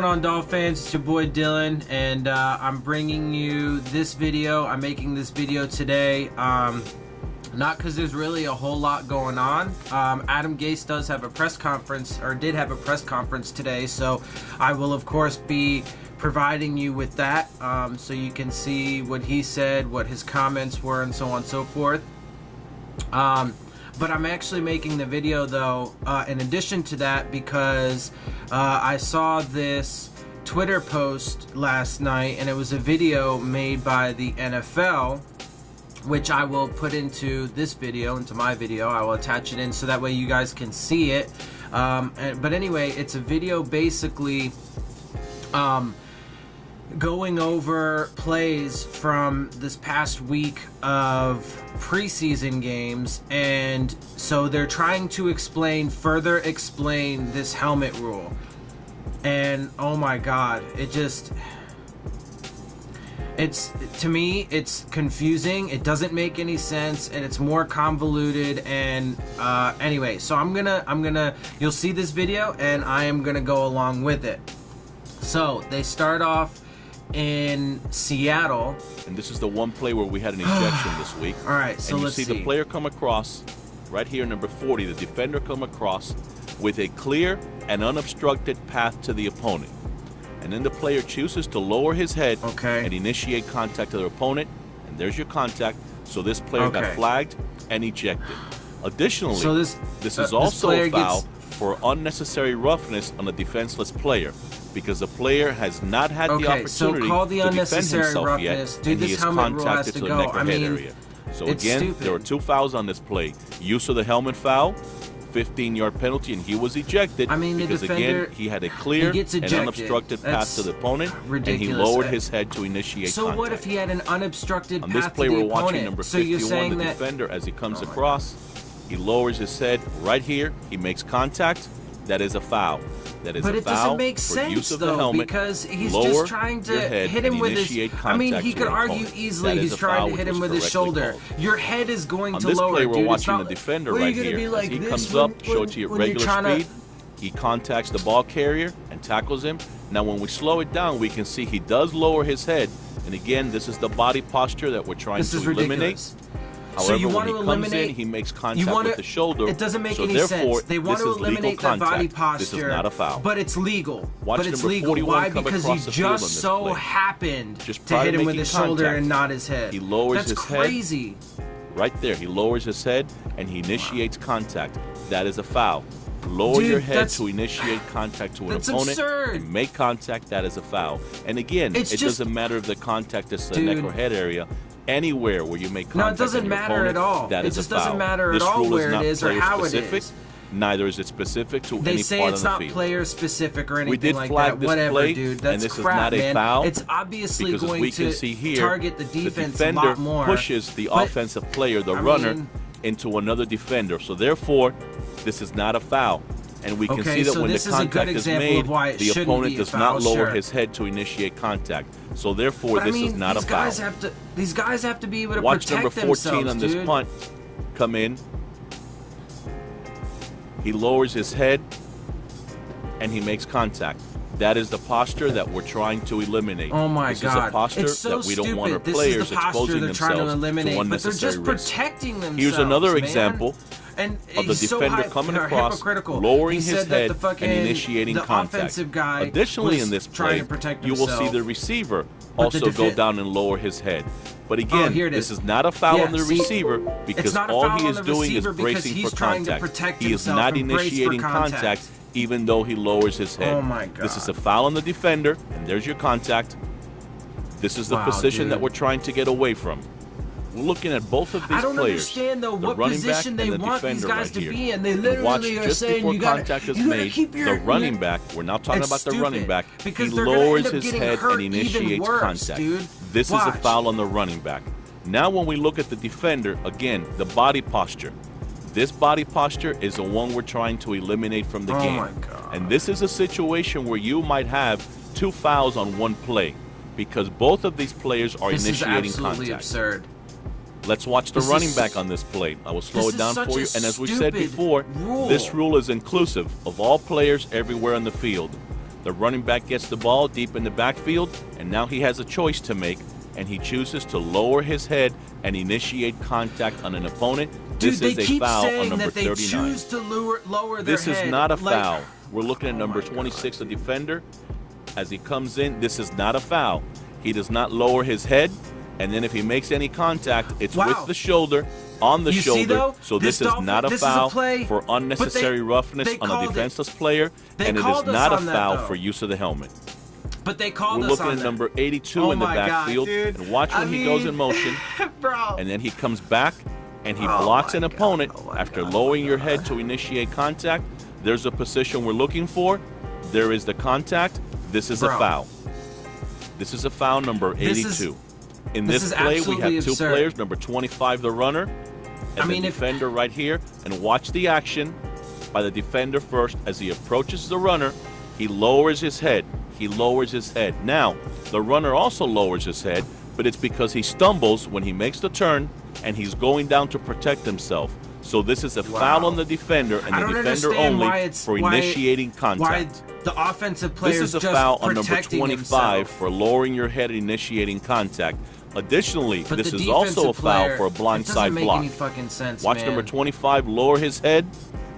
going on, Dolphins? It's your boy Dillon, and I'm bringing you this video. I'm making this video today, not because there's really a whole lot going on. Adam Gase does have a press conference, or did have a press conference today, so I will, of course, be providing you with that, so you can see what he said, what his comments were, and so on and so forth. But I'm actually making the video, though, in addition to that, because I saw this Twitter post last night, and it was a video made by the NFL, which I will put into this video, into my video. I will attach it in so that way you guys can see it. But anyway, it's a video basically going over plays from this past week of preseason games, and so they're trying to further explain this helmet rule. And oh my god, to me it's confusing. It doesn't make any sense, and it's more convoluted. And anyway, so you'll see this video, and I am gonna go along with it. So they start off in Seattle, and this is the one play where we had an ejection this week. All right, so and let's see. The player come across right here, number 40, the defender come across with a clear and unobstructed path to the opponent, and then the player chooses to lower his head and initiate contact to their opponent, and there's your contact. So this player got flagged and ejected. Additionally, so this is also a foul for unnecessary roughness on a defenseless player, because the player has not had the opportunity to defend himself yet, and he is contacted to the neck or head area. So again, there were two fouls on this play. Use of the helmet foul, 15-yard penalty, and he was ejected because, again, he had a clear and unobstructed path to the opponent, and he lowered his head to initiate contact. So what if he had an unobstructed path to the opponent? On this play, we're watching number 51, the defender, as he comes across. He lowers his head right here. He makes contact. That is a foul. That is but a it foul doesn't make for sense, use of the though, helmet. because he's Lower just trying to hit him with his... I mean, he could argue easily he's trying to hit him with his shoulder. Your head is going to lower, dude. On this play, we're watching the defender right here. As he comes up, show it to you at regular speed. He contacts the ball carrier and tackles him. Now, when we slow it down, we can see he does lower his head. And again, this is the body posture that we're trying to eliminate. However, so you want to eliminate, he makes contact with the shoulder. It doesn't make any sense. They want to eliminate that body posture. This is not a foul. But it's legal. Watch number 41 Why? come Because across he the field just so play. happened Just to hit him with his shoulder contact, and not his head. He lowers his crazy. head. Right there, he lowers his head and he initiates contact. That is a foul. Lower your head to initiate contact to an opponent. Absurd. And make contact. That is a foul. And again, it doesn't matter if the contact is the neck or head area. Anywhere where you make contact, no, it doesn't matter at all. That is just a foul. doesn't matter at all where it is or how it is. Neither is it specific to any part of the field. They say it's not player specific or anything like that. We did flag this Whatever, play, dude. That's and this crap, is not a foul. It's obviously because, as we can see here, target the defense defender a lot more. pushes the offensive player, the runner, into another defender. So therefore, this is not a foul. And we can see that when the contact is made, the opponent does not lower his head to initiate contact. So therefore, this is not a foul. These guys have to be able to watch protect number 14 themselves, on this punt come in. He lowers his head, and he makes contact. That is the posture that we're trying to eliminate. Oh my this God! Is a posture it's so that we don't want our stupid. players this is the posture exposing they're trying to eliminate, to unnecessary but they're just risk. protecting themselves. Here's another man. example and of the defender coming across, lowering his head and initiating contact. Additionally, in this play, you will see the receiver also go down and lower his head. But again, this is not a foul on the receiver, because all he is doing is bracing for contact. He is not initiating contact, even though he lowers his head. Oh my God. This is a foul on the defender, and there's your contact. This is the position that we're trying to get away from. We're looking at both of these players. I don't understand, though, what position they want these guys to be in. They literally are saying you gotta keep your... The running back, we're now talking about the running back, he lowers his head and initiates contact. This is a foul on the running back. Now when we look at the defender, again, the body posture. This body posture is the one we're trying to eliminate from the game. My God. And this is a situation where you might have two fouls on one play, because both of these players are initiating contact. This is absolutely absurd. Let's watch the running back on this play. I will slow it down for you. And as we said before, this rule is inclusive of all players everywhere on the field. The running back gets the ball deep in the backfield, and now he has a choice to make, and he chooses to lower his head and initiate contact on an opponent. Dude, this is a foul on number that they 39. Choose to lower their this head. Is not a foul. We're looking at number 26, the defender. As he comes in, this is not a foul. He does not lower his head, and then if he makes any contact, it's with the shoulder, on the shoulder. So this is not a foul for unnecessary roughness on a defenseless player, and it is not a foul for use of the helmet. But they called We're us looking on at number 82 in the backfield, and watch when he goes in motion, and then he comes back, and he blocks an opponent after lowering your head to initiate contact. There's a position we're looking for. There is the contact. This is a foul. This is a foul number 82. In this play, we have two players, number 25, the runner, and the defender right here. And watch the action by the defender first. As he approaches the runner, he lowers his head. He lowers his head. Now, the runner also lowers his head, but it's because he stumbles when he makes the turn, and he's going down to protect himself. So this is a foul on the defender, and the defender only for initiating contact. Why the offensive players this is a foul on number 25 for lowering your head and initiating contact. Additionally, this is also a foul for a blindside block. Any fucking sense, Watch number 25 lower his head,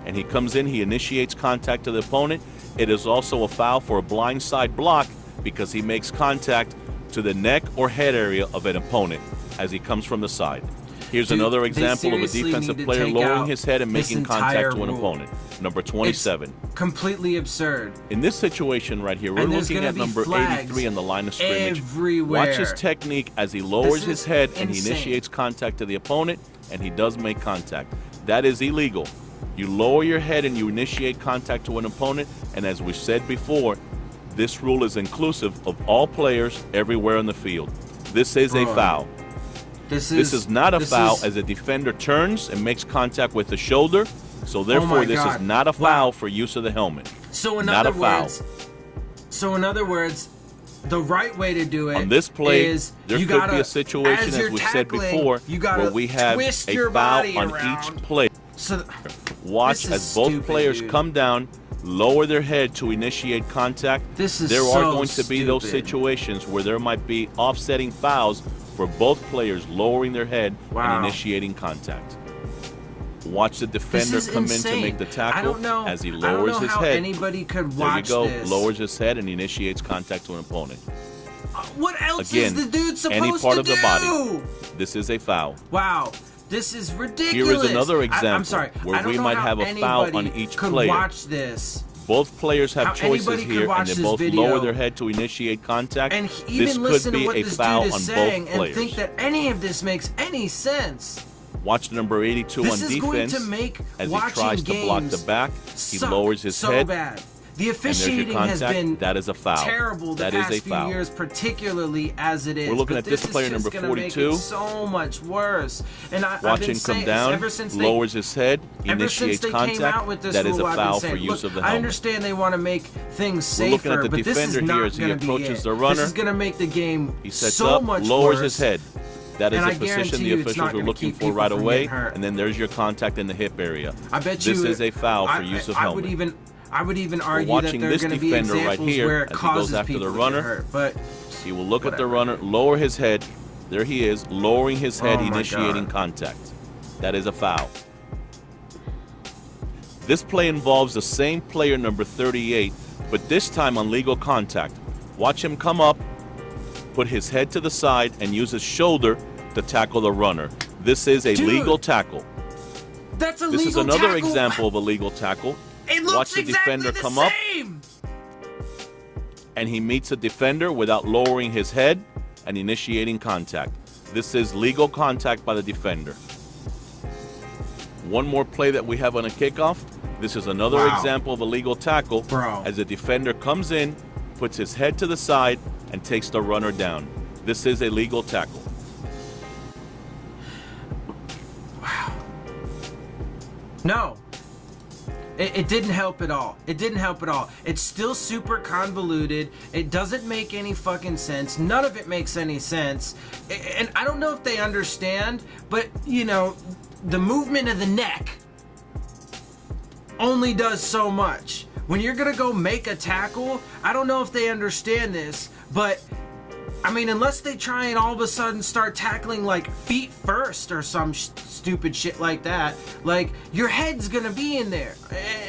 and he comes in, he initiates contact to the opponent. It is also a foul for a blindside block because he makes contact to the neck or head area of an opponent as he comes from the side. Here's another example of a defensive player lowering his head and making contact to an opponent. Number 27. It's completely absurd. In this situation right here, we're looking at number 83 on the line of scrimmage. Everywhere. Watch his technique as he lowers his head and he initiates contact to the opponent, and he does make contact. That is illegal. You lower your head and you initiate contact to an opponent, and as we said before, this rule is inclusive of all players everywhere on the field. This is a foul. This is not a foul as a defender turns and makes contact with the shoulder, so therefore this is not a foul for use of the helmet. So in other words, the right way to do it on this play is there could be a situation, as we said before, where we have a foul on each play. So watch as both players come down, lower their head to initiate contact. There are going to be those situations where there might be offsetting fouls for both players lowering their head and initiating contact. Watch the defender come in to make the tackle as he lowers his head. Anybody could watch there you go, lowers his head and initiates contact to an opponent. What else is the dude supposed to do? Any part of the body. This is a foul. Wow. This is ridiculous. Here is another example I'm sorry, where we might have a foul on each player. Watch this. Both players have choices here, and they both lower their head to initiate contact. And this could be a foul on both players. And think that any of this makes any sense. Watch number 82 on defense as he tries to block the back. He lowers his head. Bad. The officiating has been terrible the past few years, particularly as it is. We're looking at this player, number 42. So much worse. And watch him come down, lowers his head, initiates contact. That is a foul for use of the helmet. I understand they want to make things safer, we're looking at the defender here as he approaches the runner. This is going to make the game he sets so up, much lowers worse. his head. That is a position the officials are looking for right away, and then there's your contact in the hip area. I bet you this is a foul for use of helmet. I would even argue that there are going to be examples where it causes people to get hurt. But he will look at the runner, lower his head. There he is, lowering his head, initiating contact. That is a foul. This play involves the same player, number 38, but this time on legal contact. Watch him come up, put his head to the side, and use his shoulder to tackle the runner. This is a legal tackle. That's a legal tackle. This is another example of a legal tackle. Watch the defender come up, and he meets the defender without lowering his head and initiating contact. This is legal contact by the defender. One more play that we have on a kickoff. This is another example of a legal tackle as the defender comes in, puts his head to the side, and takes the runner down. This is a legal tackle. Wow. No. It didn't help at all. It didn't help at all. It's still super convoluted. It doesn't make any fucking sense. None of it makes any sense. And I don't know if they understand, but, you know, the movement of the neck only does so much. when you're gonna go make a tackle, I don't know if they understand this, but I mean, unless they try and all of a sudden start tackling like feet first or some stupid shit like that, like your head's gonna be in there.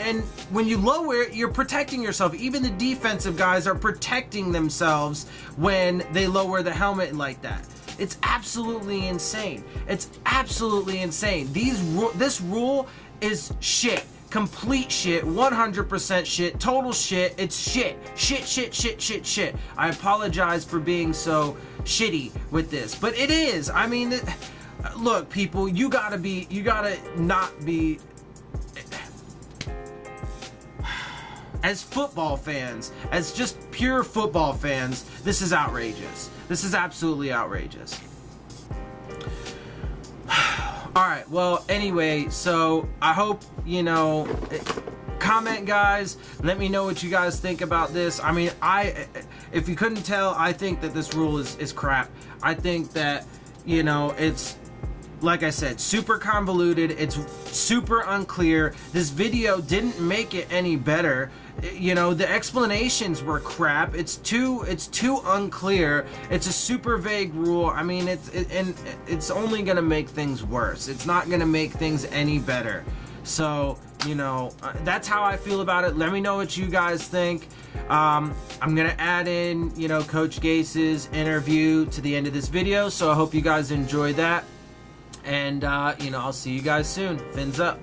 And when you lower it, you're protecting yourself. Even the defensive guys are protecting themselves when they lower the helmet like that. It's absolutely insane. It's absolutely insane. This rule is shit. Complete shit, 100% shit, total shit. It's shit. Shit. I apologize for being so shitty with this, but it is. I mean, look, people, you gotta not be, as football fans, as just pure football fans, this is outrageous. This is absolutely outrageous. Alright, well, anyway, so I hope, comment, guys. Let me know what you guys think about this. I mean, if you couldn't tell, I think that this rule is crap. I think that, it's, like I said, super convoluted. It's super unclear. This video didn't make it any better. The explanations were crap. It's too unclear. It's a super vague rule. I mean, it's only gonna make things worse. It's not gonna make things any better. So, that's how I feel about it. Let me know what you guys think. I'm gonna add in, Coach Gase's interview to the end of this video. So I hope you guys enjoy that. And, I'll see you guys soon. Fins up.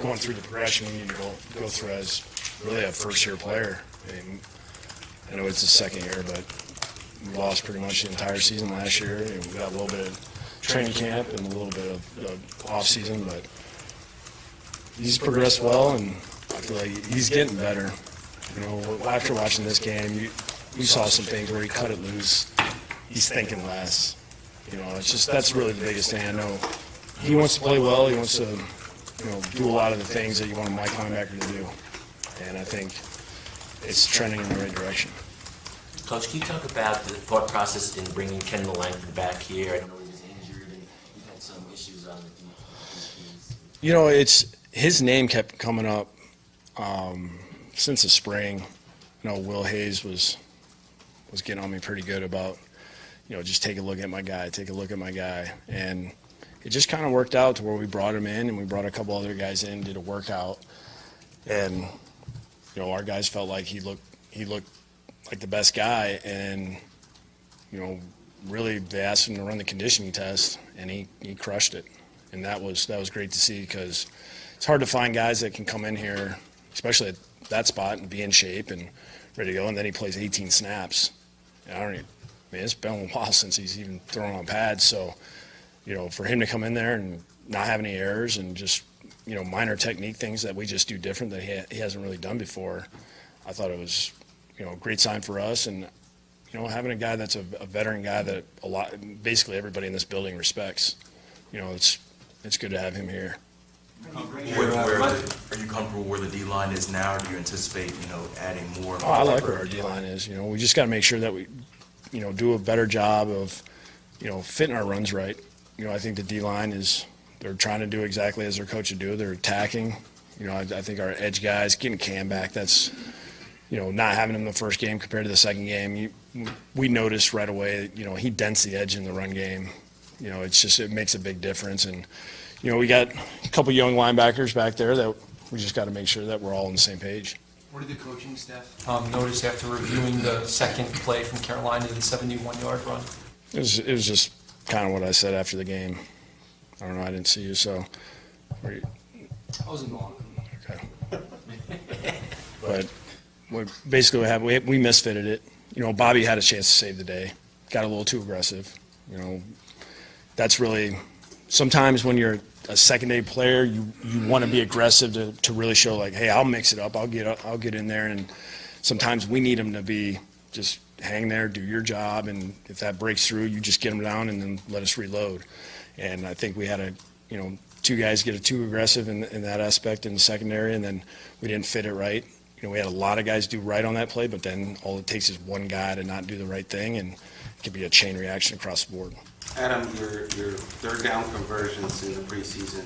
Going through the progression we need to go through as really a first-year player. I mean, I know it's the second year, but we lost pretty much the entire season last year. And we got a little bit of training camp and a little bit of off-season, but he's progressed well, and I feel like he's getting better. After watching this game, you saw some things where he cut it loose. He's thinking less. It's just that's really the biggest thing. I know he wants to play well. He wants to, do a lot of the things that you want a Mike linebacker to do, and I think it's trending in the right direction. Coach, can you talk about the thought process in bringing Kendall Langford back here? I know he was injured and you've had some issues on the defense. It's his name kept coming up since the spring. Will Hayes was getting on me pretty good about, just take a look at my guy, and it just kind of worked out to where we brought him in, and we brought a couple other guys in, did a workout, and our guys felt like he looked like the best guy, and really they asked him to run the conditioning test, and he crushed it, and that was great to see, because it's hard to find guys that can come in here, especially at that spot, and be in shape and ready to go, and then he plays 18 snaps. And it's been a while since he's even thrown on pads, so for him to come in there and not have any errors and just minor technique things that we just do different that he hasn't really done before, I thought it was a great sign for us. And having a guy that's a veteran guy that basically everybody in this building respects, it's good to have him here. Are you comfortable where the D-line is now, or do you anticipate, adding more? I like where our D-line is. We just got to make sure that we, do a better job of, fitting our runs right. I think the D-line they're trying to do exactly as their coach would do. They're attacking. I think our edge guys, getting Cam back, that's, not having him in the first game compared to the second game, we noticed right away, he dents the edge in the run game. It makes a big difference. And, we got a couple young linebackers back there that we just got to make sure that we're all on the same page. What did the coaching staff notice after reviewing the second play from Carolina, the 71-yard run? It was just kind of what I said after the game. I don't know. I didn't see you, so. I wasn't long. Okay. But basically what happened, we misfitted it. Bobby had a chance to save the day. Got a little too aggressive. That's really sometimes when you're a secondary player, you want to be aggressive to really show like, hey, I'll mix it up. I'll get in there, and sometimes we need them to be just hang there, do your job, and if that breaks through, you just get them down and then let us reload. And I think we had two guys get too aggressive in that aspect in the secondary, and then we didn't fit it right. we had a lot of guys do right on that play, but then all it takes is one guy to not do the right thing, and it could be a chain reaction across the board. Adam, your third down conversions in the preseason,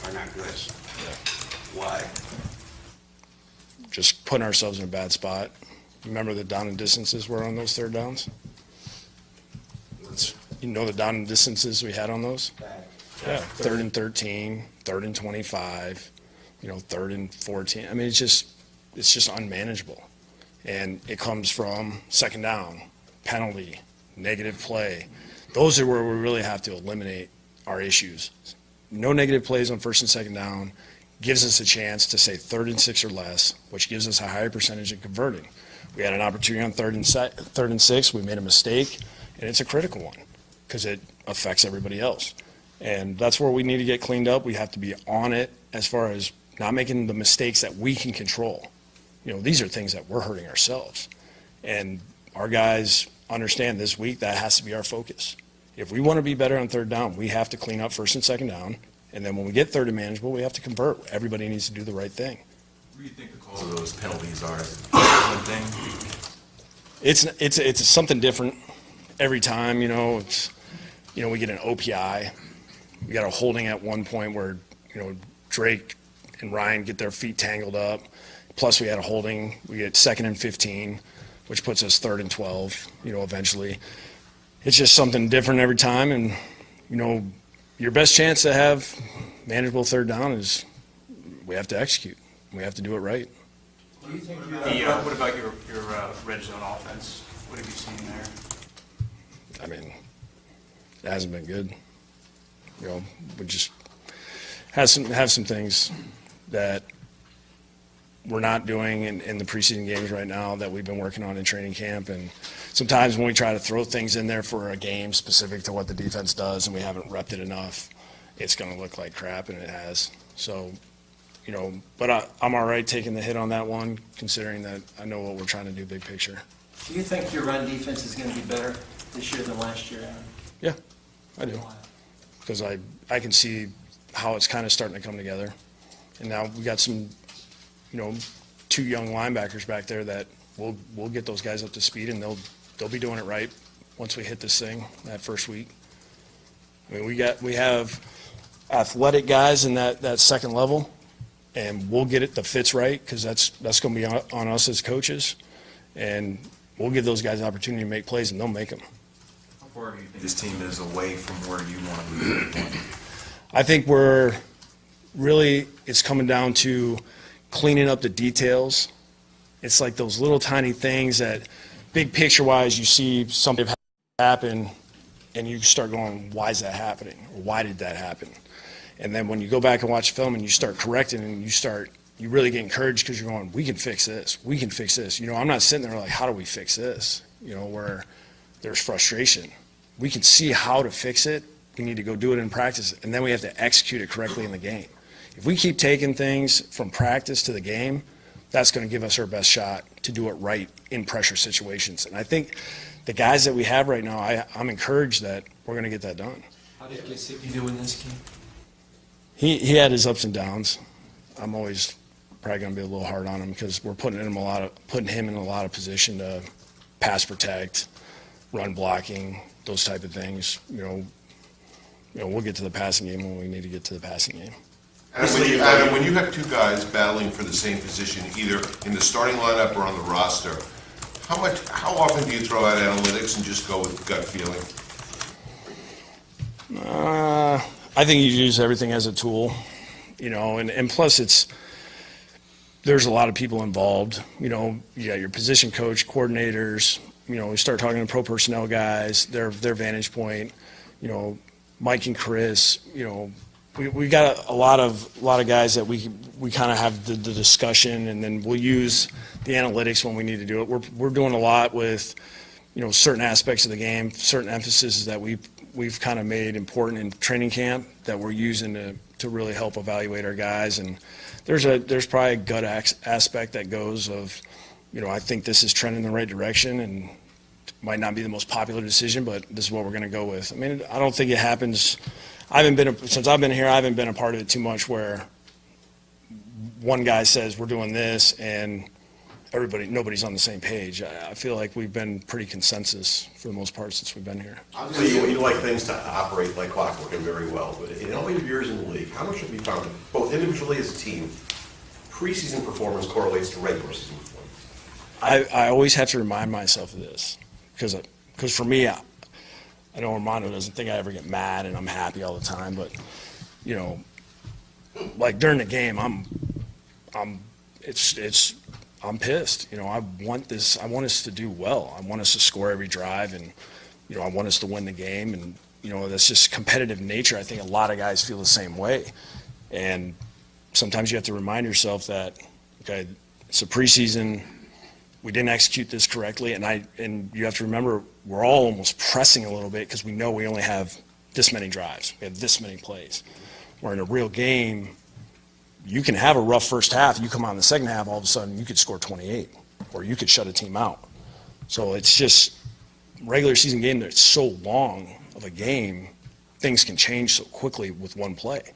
are not good. Yeah. Why? Just putting ourselves in a bad spot. Remember the down and distances were on those third downs? The down and distances we had on those? Yeah, 3rd and 13, 3rd and 25, 3rd and 14. I mean, it's just unmanageable. And it comes from second down, penalty, negative play. Those are where we really have to eliminate our issues. No negative plays on 1st and 2nd down gives us a chance to say 3rd and 6 or less, which gives us a higher percentage of converting. We had an opportunity on 3rd and 6. We made a mistake, and it's a critical one because it affects everybody else. And that's where we need to get cleaned up. We have to be on it as far as not making the mistakes that we can control. These are things that we're hurting ourselves. And our guys understand this week that has to be our focus. If we want to be better on 3rd down, we have to clean up 1st and 2nd down. And then when we get 3rd and manageable, we have to convert. Everybody needs to do the right thing. What do you think the cause of those penalties are? Is it one thing? It's something different every time. We get an OPI. We got a holding at one point where Drake and Ryan get their feet tangled up. Plus we had a holding. We get 2nd and 15, which puts us 3rd and 12. Eventually, it's just something different every time. And your best chance to have manageable 3rd down is we have to execute. We have to do it right. What do you think? What about your red zone offense? What have you seen there? I mean, it hasn't been good. We just have some things that we're not doing in the preseason games right now that we've been working on in training camp. And sometimes when we try to throw things in there for a game specific to what the defense does and we haven't repped it enough, it's going to look like crap, and it has. So, but I'm all right taking the hit on that one, considering that I know what we're trying to do big picture. Do you think your run defense is going to be better this year than last year? Yeah, I do. Because I can see how it's kind of starting to come together. And now we got some, 2 young linebackers back there that we'll get those guys up to speed, and they'll be doing it right once we hit this thing that first week. I mean, we have athletic guys in that second level, and we'll get the fits right because that's going to be on us as coaches, and we'll give those guys an opportunity to make plays, and they'll make them. How far do you think this team is away from where you want to be? I think it's coming down to cleaning up the details. It's like those little tiny things that big picture wise you see something happen and you start going, why is that happening? Or why did that happen? And then when you go back and watch film and you start correcting and you really get encouraged because you're going, we can fix this. We can fix this. I'm not sitting there like, how do we fix this? Where there's frustration. We can see how to fix it. We need to go do it in practice, and then we have to execute it correctly in the game. If we keep taking things from practice to the game, that's going to give us our best shot to do it right in pressure situations. And I think the guys that we have right now, I'm encouraged that we're going to get that done. How did Gesicki do in this game? He had his ups and downs. I'm always probably going to be a little hard on him because we're putting him in a lot of position to pass protect, run blocking, those type of things. We'll get to the passing game when we need to get to the passing game. Adam, when you have 2 guys battling for the same position, either in the starting lineup or on the roster, how often do you throw out analytics and just go with gut feeling? I think you use everything as a tool, and plus there's a lot of people involved. You got your position coach, coordinators. We start talking to pro personnel guys, their vantage point. Mike and Chris. We got a lot of guys that we kind of have the discussion, and then we'll use the analytics when we need to do it. We're doing a lot with certain aspects of the game, certain emphases that we've kind of made important in training camp that we're using to really help evaluate our guys. And there's probably a gut aspect that goes of, I think this is trending in the right direction, and it might not be the most popular decision, but this is what we're going to go with. I mean, I don't think it happens. Since I've been here, I haven't been a part of it too much where one guy says we're doing this and nobody's on the same page. I feel like we've been pretty consensus for the most part since we've been here. So you like things to operate like clockwork and very well, but in all your years in the league, how much have you found, both individually as a team, preseason performance correlates to regular season performance? I always have to remind myself of this because for me, I know Armando doesn't think I ever get mad and I'm happy all the time, but like during the game, I'm pissed. I want us to do well. I want us to score every drive, and I want us to win the game. And that's just competitive nature. I think a lot of guys feel the same way. And sometimes you have to remind yourself that, okay, it's a preseason. We didn't execute this correctly, and you have to remember we're all almost pressing a little bit because we know we only have this many drives. We have this many plays. Where in a real game, you can have a rough first half. You come out in the second half, all of a sudden you could score 28, or you could shut a team out. So it's just regular season game that's so long of a game, things can change so quickly with one play,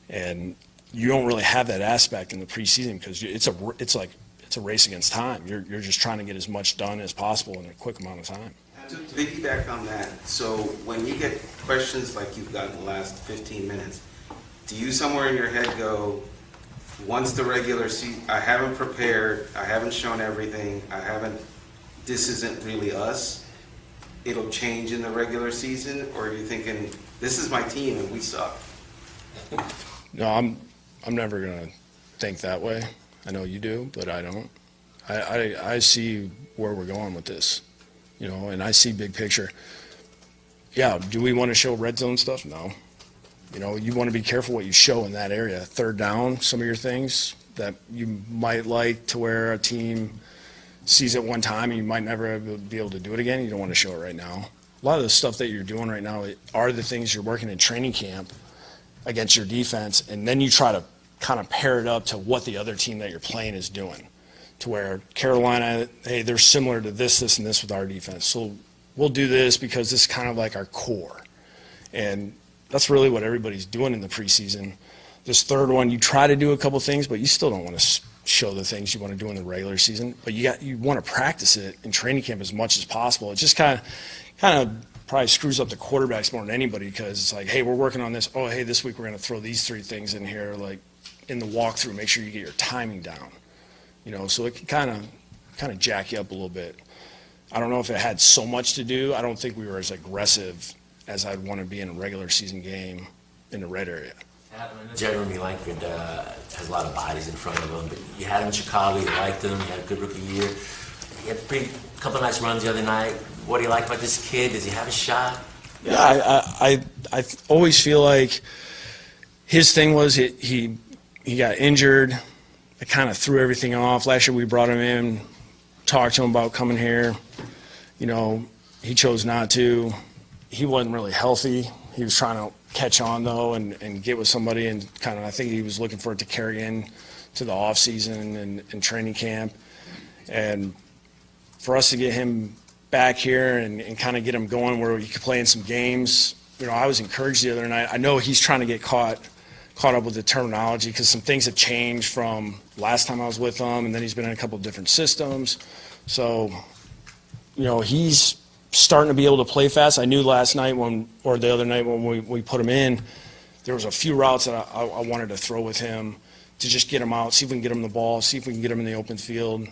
and you don't really have that aspect in the preseason because it's a race against time. You're just trying to get as much done as possible in a quick amount of time. To piggyback on that, so when you get questions like you've gotten the last 15 minutes, do you somewhere in your head go, once the regular season, I haven't prepared, I haven't shown everything, this isn't really us, it'll change in the regular season? Or are you thinking, this is my team and we suck? No, I'm never going to think that way. I know you do, but I don't. I see where we're going with this, and I see big picture. Yeah, do we want to show red zone stuff? No. You want to be careful what you show in that area. Third down, some of your things that you might like to where a team sees it one time and you might never be able to do it again. You don't want to show it right now. A lot of the stuff that you're doing right now are the things you're working in training camp against your defense, and then you try to kind of pair it up to what the other team that you're playing is doing, to where Carolina, hey, they're similar to this, and this with our defense. So we'll do this because this is kind of like our core. And that's really what everybody's doing in the preseason. This third one, you try to do a couple things, but you still don't want to show the things you want to do in the regular season. But you want to practice it in training camp as much as possible. It just kind of probably screws up the quarterbacks more than anybody because it's like, hey, we're working on this. Oh, hey, this week we're going to throw these 3 things in here, like in the walkthrough. Make sure you get your timing down. So it can kind of jack you up a little bit. I don't know if it had so much to do. I don't think we were as aggressive as I'd want to be in a regular season game in the red area. Jeremy Langford has a lot of bodies in front of him, but you had him in Chicago, you liked him, he had a good rookie year. He had a couple of nice runs the other night. What do you like about this kid? Does he have a shot? Yeah, I always feel like his thing was he got injured. It kind of threw everything off. Last year we brought him in, talked to him about coming here. He chose not to. He wasn't really healthy. He was trying to catch on, though, and get with somebody, and I think he was looking for it to carry in to the offseason and training camp. And for us to get him back here and kind of get him going where he could play in some games, I was encouraged the other night. I know he's trying to get caught up with the terminology because some things have changed from last time I was with him, and then he's been in a couple of different systems. So, he's starting to be able to play fast. I knew last night the other night when we put him in, there was a few routes that I wanted to throw with him to just get him out, see if we can get him the ball, see if we can get him in the open field.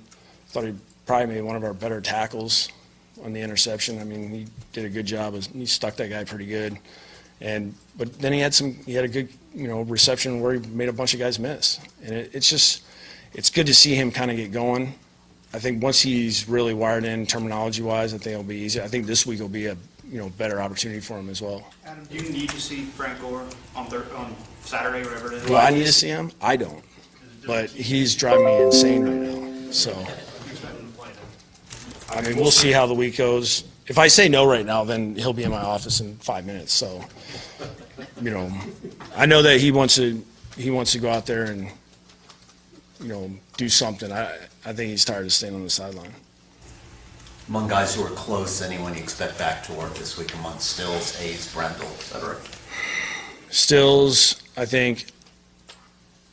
Thought he probably made one of our better tackles on the interception. I mean, he did a good job. He stuck that guy pretty good. But then he had a good reception where he made a bunch of guys miss. And it's good to see him kind of get going. I think once he's really wired in terminology-wise, I think it'll be easy. I think this week will be a better opportunity for him as well. Adam, do you need to see Frank Gore on Saturday, whatever it is? Do I need to see him? I don't. But he's driving me insane right now. So, I mean, we'll see how the week goes. If I say no right now, then he'll be in my office in 5 minutes. So, I know that he wants to go out there and do something. I think he's tired of staying on the sideline. Among guys who are close, anyone you expect back to work this week among Stills, Hayes, Brendel, etc.? Stills, I think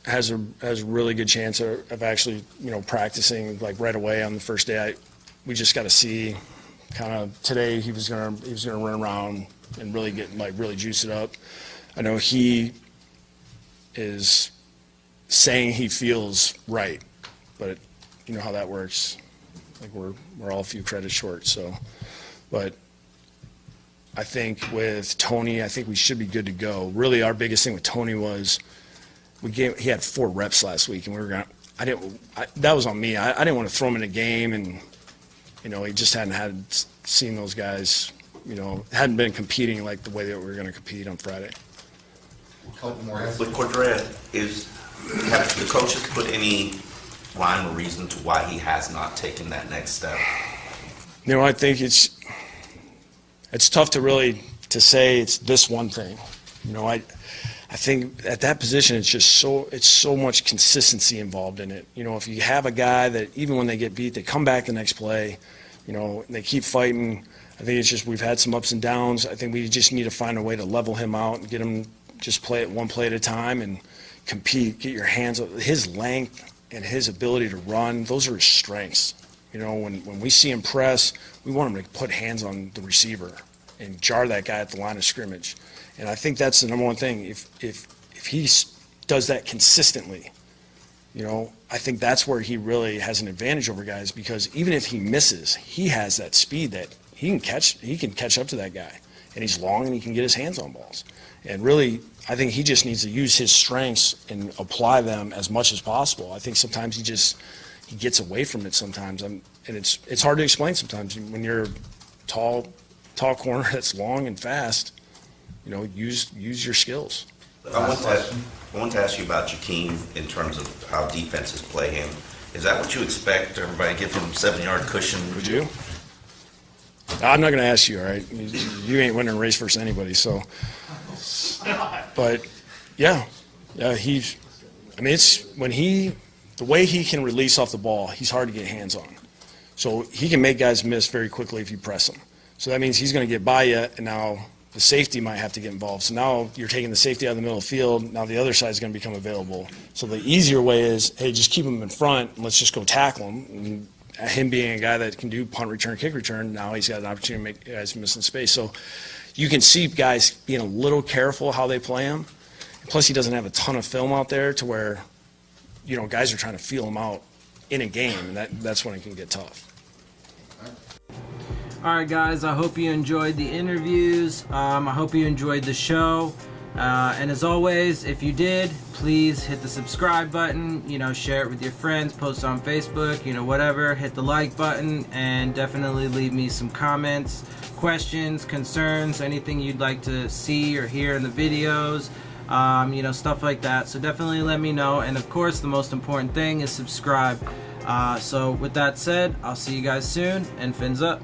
has a really good chance of actually, practicing like right away on the first day. We just got to see kind of today he was gonna run around and really get really juice it up. I know he is saying he feels right, but you know how that works. Like we're all a few credits short. So, but I think with Tony, I think we should be good to go. Really, our biggest thing with Tony was he had 4 reps last week, and that was on me. I didn't want to throw him in a game, and he just hadn't seen those guys. Hadn't been competing like the way that we were going to compete on Friday. With Cordrea, have the coaches put any rhyme or reason to why he has not taken that next step? I think it's tough to say it's this one thing. I think at that position it's so much consistency involved in it. If you have a guy that even when they get beat, they come back the next play, they keep fighting. I think it's just we've had some ups and downs. I think we just need to find a way to level him out and get him just play it one play at a time and compete, get your hands up. His length and his ability to run, those are his strengths. When we see him press, we want him to put hands on the receiver and jar that guy at the line of scrimmage. And I think that's the number one thing. If he does that consistently, I think that's where he really has an advantage over guys, because even if he misses, he has that speed that he can catch up to that guy. And he's long and he can get his hands on balls. And really, I think he just needs to use his strengths and apply them as much as possible. I think sometimes he gets away from it sometimes. And it's hard to explain sometimes when you're tall corner that's long and fast. Use your skills. I want to ask you about Jakeem in terms of how defenses play him. Is that what you expect? Everybody give him 7-yard cushion? Would you? I'm not going to ask you, all right? You ain't winning a race versus anybody, so. But yeah, it's the way he can release off the ball, he's hard to get hands on. So he can make guys miss very quickly if you press him. So that means he's going to get by you, and now the safety might have to get involved. So now you're taking the safety out of the middle of the field. Now the other side is going to become available. So the easier way is, hey, just keep him in front, and let's just go tackle him. And him being a guy that can do punt return, kick return, now he's got an opportunity to make guys miss in space. So you can see guys being a little careful how they play him. And plus, he doesn't have a ton of film out there to where, guys are trying to feel him out in a game, and that's when it can get tough. All right, guys, I hope you enjoyed the interviews. I hope you enjoyed the show. And as always, if you did, please hit the subscribe button, share it with your friends, post on Facebook, whatever, hit the like button, and definitely leave me some comments, questions, concerns, anything you'd like to see or hear in the videos, stuff like that. So definitely let me know. And of course, the most important thing is subscribe. So with that said, I'll see you guys soon, and fins up.